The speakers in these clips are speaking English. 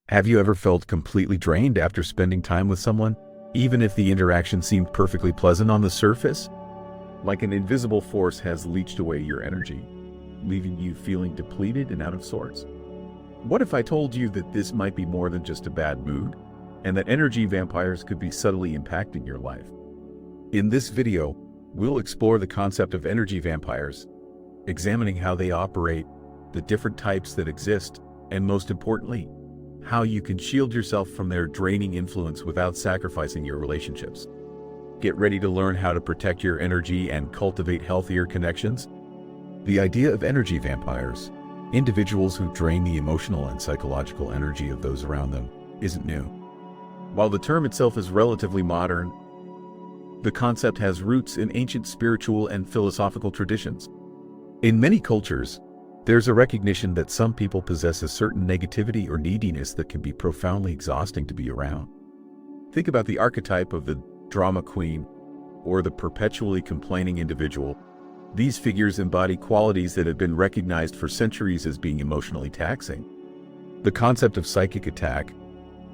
Have you ever felt completely drained after spending time with someone, even if the interaction seemed perfectly pleasant on the surface? Like an invisible force has leached away your energy, leaving you feeling depleted and out of sorts. What if I told you that this might be more than just a bad mood, and that energy vampires could be subtly impacting your life? In this video, we'll explore the concept of energy vampires, examining how they operate, the different types that exist, and most importantly, how you can shield yourself from their draining influence without sacrificing your relationships. Get ready to learn how to protect your energy and cultivate healthier connections. The idea of energy vampires, individuals who drain the emotional and psychological energy of those around them, isn't new. While the term itself is relatively modern, the concept has roots in ancient spiritual and philosophical traditions. In many cultures, there's a recognition that some people possess a certain negativity or neediness that can be profoundly exhausting to be around. Think about the archetype of the drama queen or the perpetually complaining individual. These figures embody qualities that have been recognized for centuries as being emotionally taxing. The concept of psychic attack,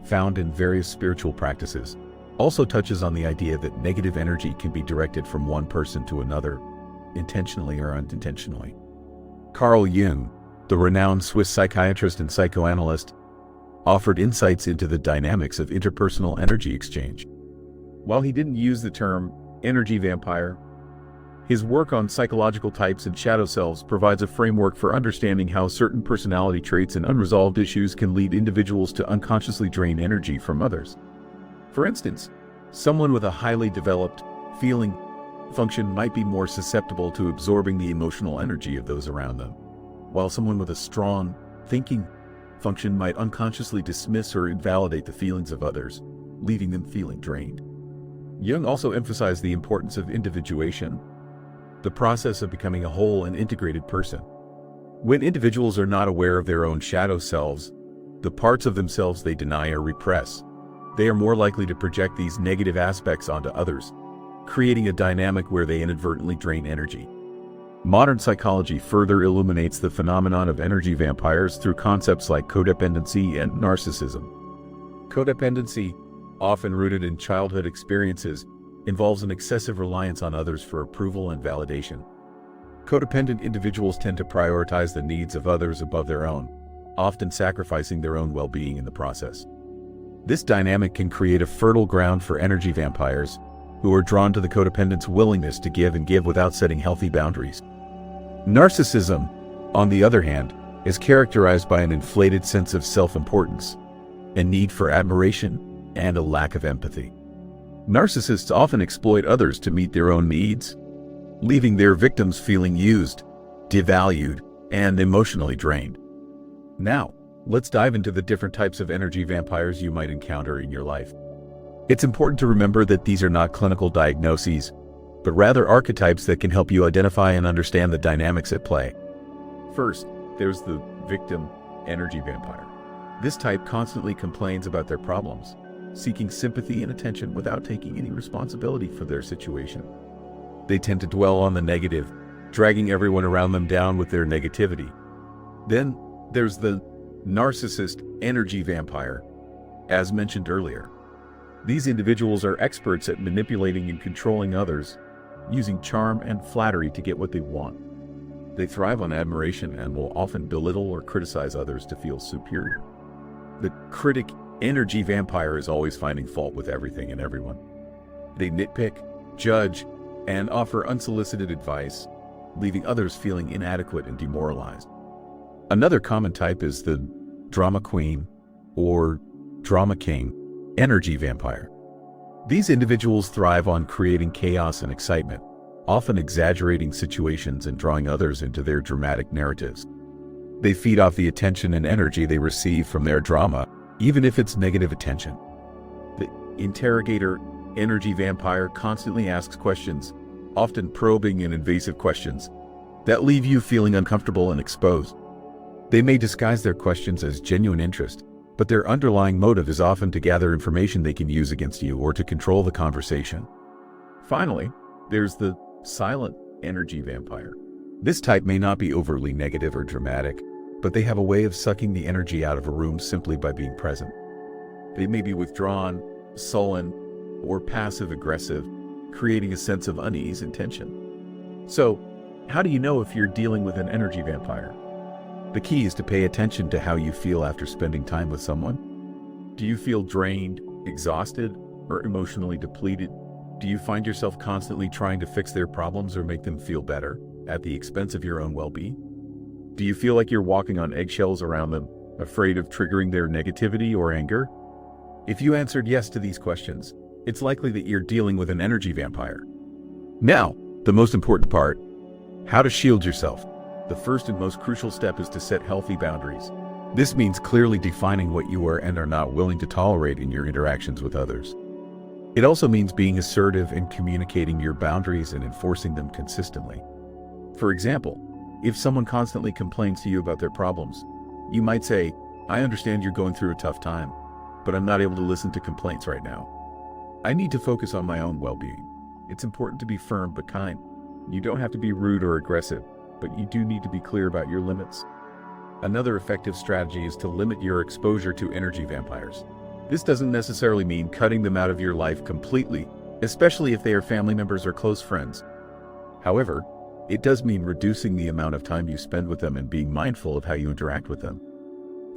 found in various spiritual practices, also touches on the idea that negative energy can be directed from one person to another, intentionally or unintentionally. Carl Jung, the renowned Swiss psychiatrist and psychoanalyst, offered insights into the dynamics of interpersonal energy exchange. While he didn't use the term energy vampire, his work on psychological types and shadow selves provides a framework for understanding how certain personality traits and unresolved issues can lead individuals to unconsciously drain energy from others. For instance, someone with a highly developed feeling function might be more susceptible to absorbing the emotional energy of those around them, while someone with a strong thinking function might unconsciously dismiss or invalidate the feelings of others, leaving them feeling drained. Jung also emphasized the importance of individuation, the process of becoming a whole and integrated person. When individuals are not aware of their own shadow selves, the parts of themselves they deny or repress, they are more likely to project these negative aspects onto others, creating a dynamic where they inadvertently drain energy. Modern psychology further illuminates the phenomenon of energy vampires through concepts like codependency and narcissism. Codependency, often rooted in childhood experiences, involves an excessive reliance on others for approval and validation. Codependent individuals tend to prioritize the needs of others above their own, often sacrificing their own well-being in the process. This dynamic can create a fertile ground for energy vampires, who are drawn to the codependent's willingness to give and give without setting healthy boundaries. Narcissism, on the other hand, is characterized by an inflated sense of self-importance, a need for admiration, and a lack of empathy. Narcissists often exploit others to meet their own needs, leaving their victims feeling used, devalued, and emotionally drained. Now, let's dive into the different types of energy vampires you might encounter in your life. It's important to remember that these are not clinical diagnoses, but rather archetypes that can help you identify and understand the dynamics at play. First, there's the victim energy vampire. This type constantly complains about their problems, seeking sympathy and attention without taking any responsibility for their situation. They tend to dwell on the negative, dragging everyone around them down with their negativity. Then, there's the narcissist energy vampire, as mentioned earlier. These individuals are experts at manipulating and controlling others, using charm and flattery to get what they want. They thrive on admiration and will often belittle or criticize others to feel superior. The critic energy vampire is always finding fault with everything and everyone. They nitpick, judge, and offer unsolicited advice, leaving others feeling inadequate and demoralized. Another common type is the drama queen or drama king energy vampire. These individuals thrive on creating chaos and excitement, often exaggerating situations and drawing others into their dramatic narratives. They feed off the attention and energy they receive from their drama, even if it's negative attention. The interrogator energy vampire constantly asks questions, often probing and invasive questions, that leave you feeling uncomfortable and exposed. They may disguise their questions as genuine interest, but their underlying motive is often to gather information they can use against you or to control the conversation. Finally, there's the silent energy vampire. This type may not be overtly negative or dramatic, but they have a way of sucking the energy out of a room simply by being present. They may be withdrawn, sullen, or passive-aggressive, creating a sense of unease and tension. So, how do you know if you're dealing with an energy vampire? The key is to pay attention to how you feel after spending time with someone. Do you feel drained, exhausted, or emotionally depleted? Do you find yourself constantly trying to fix their problems or make them feel better at the expense of your own well-being? Do you feel like you're walking on eggshells around them, afraid of triggering their negativity or anger? If you answered yes to these questions, it's likely that you're dealing with an energy vampire. Now, the most important part: how to shield yourself. The first and most crucial step is to set healthy boundaries. This means clearly defining what you are and are not willing to tolerate in your interactions with others. It also means being assertive in communicating your boundaries and enforcing them consistently. For example, if someone constantly complains to you about their problems, you might say, "I understand you're going through a tough time, but I'm not able to listen to complaints right now. I need to focus on my own well-being." It's important to be firm but kind. You don't have to be rude or aggressive, but you do need to be clear about your limits. Another effective strategy is to limit your exposure to energy vampires. This doesn't necessarily mean cutting them out of your life completely, especially if they are family members or close friends. However, it does mean reducing the amount of time you spend with them and being mindful of how you interact with them.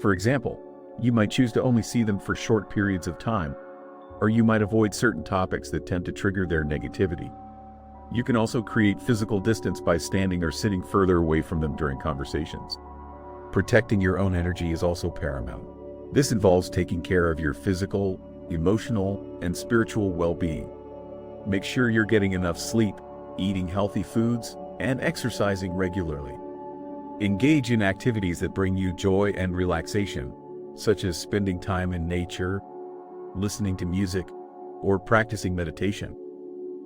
For example, you might choose to only see them for short periods of time, or you might avoid certain topics that tend to trigger their negativity. You can also create physical distance by standing or sitting further away from them during conversations. Protecting your own energy is also paramount. This involves taking care of your physical, emotional, and spiritual well-being. Make sure you're getting enough sleep, eating healthy foods, and exercising regularly. Engage in activities that bring you joy and relaxation, such as spending time in nature, listening to music, or practicing meditation.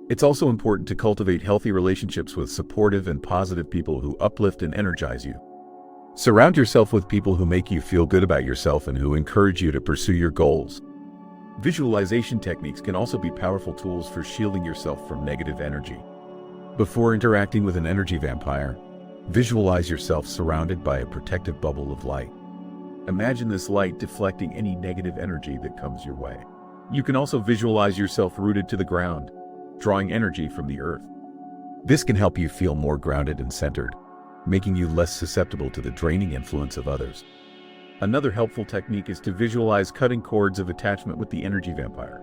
It's also important to cultivate healthy relationships with supportive and positive people who uplift and energize you. Surround yourself with people who make you feel good about yourself and who encourage you to pursue your goals. Visualization techniques can also be powerful tools for shielding yourself from negative energy. Before interacting with an energy vampire, visualize yourself surrounded by a protective bubble of light. Imagine this light deflecting any negative energy that comes your way. You can also visualize yourself rooted to the ground, drawing energy from the earth. This can help you feel more grounded and centered, making you less susceptible to the draining influence of others. Another helpful technique is to visualize cutting cords of attachment with the energy vampire.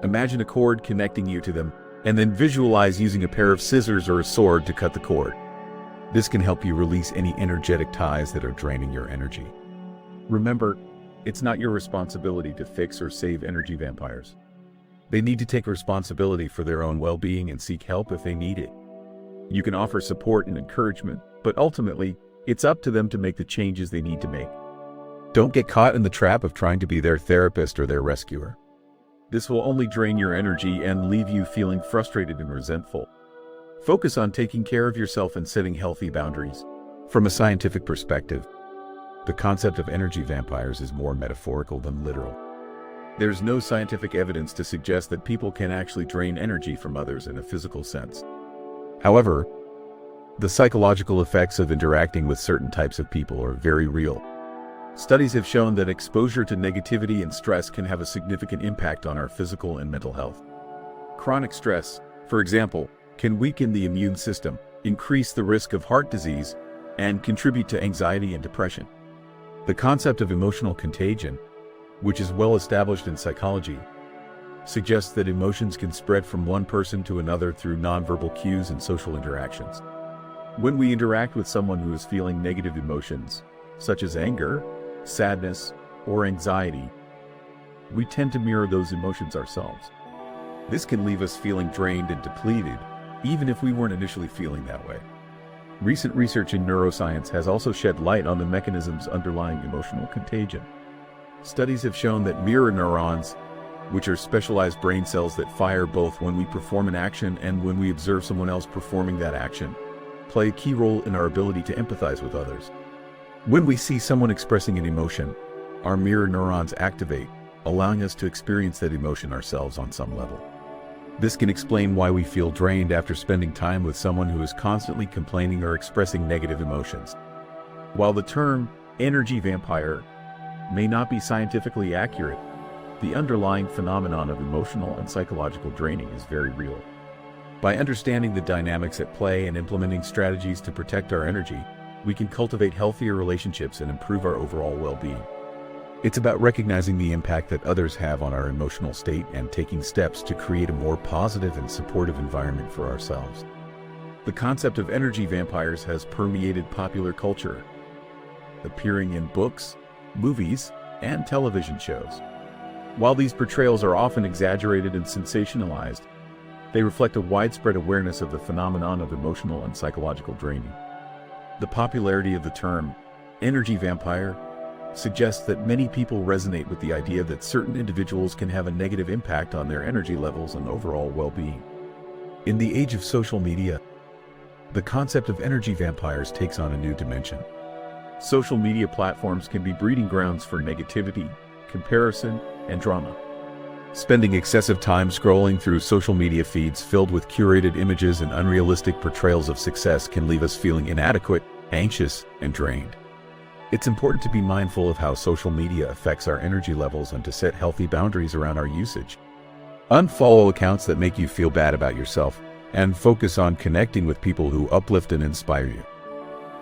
Imagine a cord connecting you to them, and then visualize using a pair of scissors or a sword to cut the cord. This can help you release any energetic ties that are draining your energy. Remember, it's not your responsibility to fix or save energy vampires. They need to take responsibility for their own well-being and seek help if they need it. You can offer support and encouragement, but ultimately, it's up to them to make the changes they need to make. Don't get caught in the trap of trying to be their therapist or their rescuer. This will only drain your energy and leave you feeling frustrated and resentful. Focus on taking care of yourself and setting healthy boundaries. From a scientific perspective, the concept of energy vampires is more metaphorical than literal. There's no scientific evidence to suggest that people can actually drain energy from others in a physical sense. However, the psychological effects of interacting with certain types of people are very real. Studies have shown that exposure to negativity and stress can have a significant impact on our physical and mental health. Chronic stress, for example, can weaken the immune system, increase the risk of heart disease, and contribute to anxiety and depression. The concept of emotional contagion, which is well established in psychology, suggests that emotions can spread from one person to another through nonverbal cues and social interactions. When we interact with someone who is feeling negative emotions, such as anger, sadness, or anxiety, we tend to mirror those emotions ourselves. This can leave us feeling drained and depleted, even if we weren't initially feeling that way. Recent research in neuroscience has also shed light on the mechanisms underlying emotional contagion. Studies have shown that mirror neurons, which are specialized brain cells that fire both when we perform an action and when we observe someone else performing that action, play a key role in our ability to empathize with others. When we see someone expressing an emotion, our mirror neurons activate, allowing us to experience that emotion ourselves on some level. This can explain why we feel drained after spending time with someone who is constantly complaining or expressing negative emotions. While the term energy vampire may not be scientifically accurate, the underlying phenomenon of emotional and psychological draining is very real. By understanding the dynamics at play and implementing strategies to protect our energy, we can cultivate healthier relationships and improve our overall well-being. It's about recognizing the impact that others have on our emotional state and taking steps to create a more positive and supportive environment for ourselves. The concept of energy vampires has permeated popular culture, appearing in books, movies, and television shows. While these portrayals are often exaggerated and sensationalized, they reflect a widespread awareness of the phenomenon of emotional and psychological draining. The popularity of the term energy vampire suggests that many people resonate with the idea that certain individuals can have a negative impact on their energy levels and overall well-being. In the age of social media, the concept of energy vampires takes on a new dimension. Social media platforms can be breeding grounds for negativity, comparison, and drama. Spending excessive time scrolling through social media feeds filled with curated images and unrealistic portrayals of success can leave us feeling inadequate, anxious, and drained. It's important to be mindful of how social media affects our energy levels and to set healthy boundaries around our usage. Unfollow accounts that make you feel bad about yourself, and focus on connecting with people who uplift and inspire you.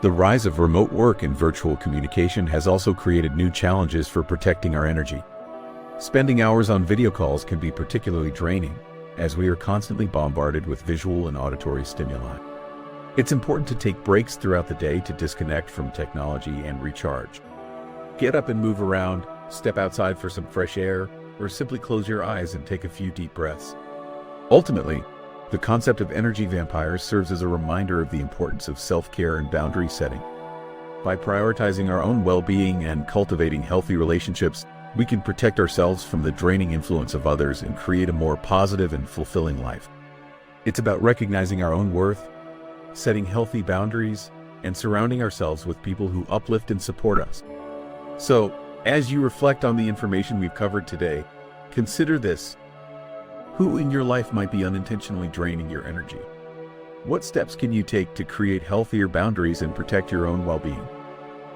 The rise of remote work and virtual communication has also created new challenges for protecting our energy. Spending hours on video calls can be particularly draining, as we are constantly bombarded with visual and auditory stimuli. It's important to take breaks throughout the day to disconnect from technology and recharge. Get up and move around, step outside for some fresh air, or simply close your eyes and take a few deep breaths. Ultimately, the concept of energy vampires serves as a reminder of the importance of self-care and boundary setting. By prioritizing our own well-being and cultivating healthy relationships, we can protect ourselves from the draining influence of others and create a more positive and fulfilling life. It's about recognizing our own worth, setting healthy boundaries, and surrounding ourselves with people who uplift and support us. So, as you reflect on the information we've covered today, consider this. Who in your life might be unintentionally draining your energy? What steps can you take to create healthier boundaries and protect your own well-being?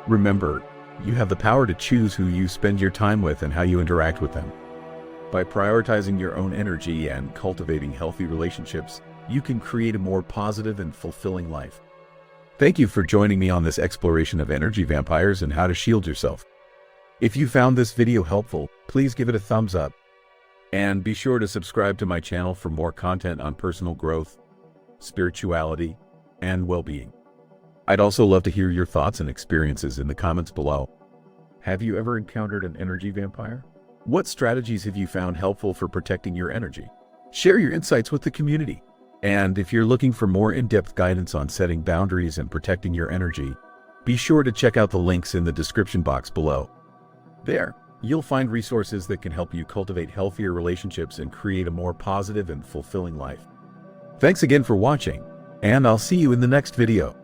Remember, you have the power to choose who you spend your time with and how you interact with them. By prioritizing your own energy and cultivating healthy relationships, you can create a more positive and fulfilling life. Thank you for joining me on this exploration of energy vampires and how to shield yourself. If you found this video helpful, please give it a thumbs up. And be sure to subscribe to my channel for more content on personal growth, spirituality, and well-being. I'd also love to hear your thoughts and experiences in the comments below. Have you ever encountered an energy vampire? What strategies have you found helpful for protecting your energy? Share your insights with the community. And if you're looking for more in-depth guidance on setting boundaries and protecting your energy, be sure to check out the links in the description box below. There, you'll find resources that can help you cultivate healthier relationships and create a more positive and fulfilling life. Thanks again for watching, and I'll see you in the next video.